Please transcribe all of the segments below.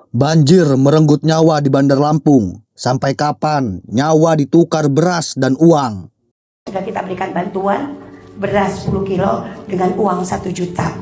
Banjir merenggut nyawa di Bandar Lampung. Sampai kapan nyawa ditukar beras dan uang? Sudah kita berikan bantuan beras 10 kilo dengan uang 1 juta.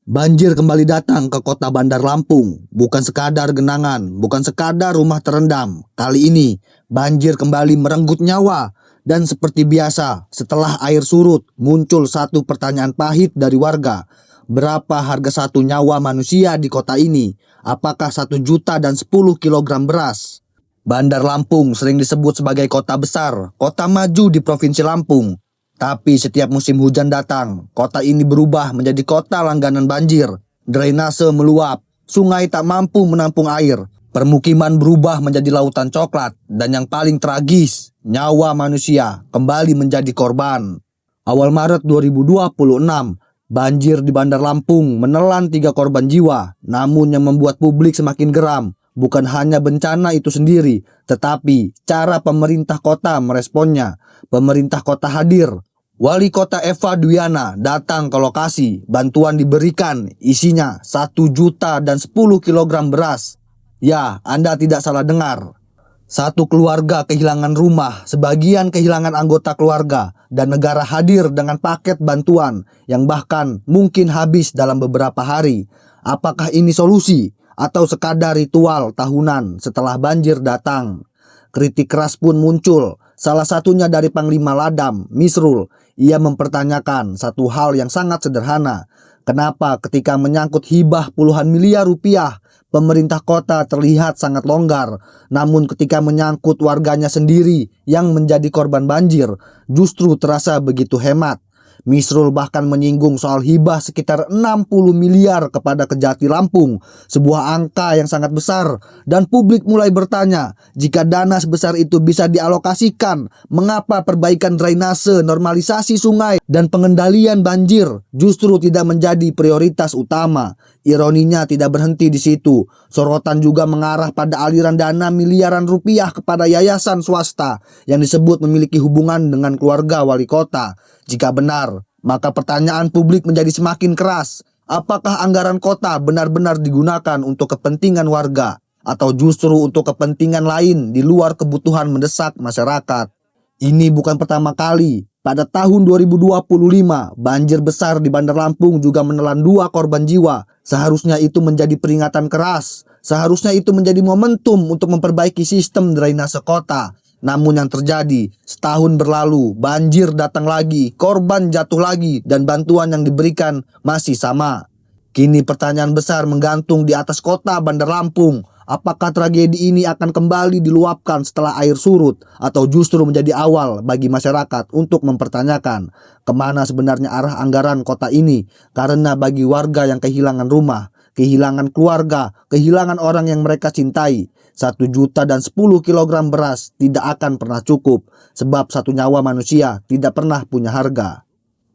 Banjir kembali datang ke kota Bandar Lampung. Bukan sekadar genangan, bukan sekadar rumah terendam. Kali ini banjir kembali merenggut nyawa. Dan seperti biasa, setelah air surut, muncul satu pertanyaan pahit dari warga. Berapa harga satu nyawa manusia di kota ini? Apakah 1 juta dan 10 kilogram beras? Bandar Lampung sering disebut sebagai kota besar, kota maju di Provinsi Lampung. Tapi setiap musim hujan datang, kota ini berubah menjadi kota langganan banjir. Drainase meluap, sungai tak mampu menampung air, permukiman berubah menjadi lautan coklat, dan yang paling tragis, nyawa manusia kembali menjadi korban. Awal Maret 2026, banjir di Bandar Lampung menelan 3 korban jiwa. Namun yang membuat publik semakin geram bukan hanya bencana itu sendiri, tetapi cara pemerintah kota meresponnya. Pemerintah kota hadir. Wali kota Eva Dwiana datang ke lokasi. Bantuan diberikan, isinya 1 juta dan 10 kilogram beras. Ya, Anda tidak salah dengar. Satu keluarga kehilangan rumah, sebagian kehilangan anggota keluarga, dan negara hadir dengan paket bantuan yang bahkan mungkin habis dalam beberapa hari. Apakah ini solusi atau sekadar ritual tahunan setelah banjir datang? Kritik keras pun muncul, salah satunya dari Panglima Ladam, Misrul. Ia mempertanyakan satu hal yang sangat sederhana. Kenapa ketika menyangkut hibah puluhan miliar rupiah, pemerintah kota terlihat sangat longgar, namun ketika menyangkut warganya sendiri yang menjadi korban banjir, justru terasa begitu hemat. Misrul bahkan menyinggung soal hibah sekitar 60 miliar kepada Kejati Lampung, sebuah angka yang sangat besar, dan publik mulai bertanya, jika dana sebesar itu bisa dialokasikan, mengapa perbaikan drainase, normalisasi sungai, dan pengendalian banjir justru tidak menjadi prioritas utama? Ironinya tidak berhenti di situ. Sorotan juga mengarah pada aliran dana miliaran rupiah kepada yayasan swasta yang disebut memiliki hubungan dengan keluarga wali kota. Jika benar, maka pertanyaan publik menjadi semakin keras. Apakah anggaran kota benar-benar digunakan untuk kepentingan warga atau justru untuk kepentingan lain di luar kebutuhan mendesak masyarakat? Ini bukan pertama kali. Pada tahun 2025, banjir besar di Bandar Lampung juga menelan 2 korban jiwa. Seharusnya itu menjadi peringatan keras. Seharusnya itu menjadi momentum untuk memperbaiki sistem drainase kota. Namun yang terjadi, setahun berlalu, banjir datang lagi, korban jatuh lagi, dan bantuan yang diberikan masih sama. Kini pertanyaan besar menggantung di atas kota Bandar Lampung. Apakah tragedi ini akan kembali diluapkan setelah air surut, atau justru menjadi awal bagi masyarakat untuk mempertanyakan kemana sebenarnya arah anggaran kota ini? Karena bagi warga yang kehilangan rumah, kehilangan keluarga, kehilangan orang yang mereka cintai, 1 juta dan 10 kilogram beras tidak akan pernah cukup, sebab satu nyawa manusia tidak pernah punya harga.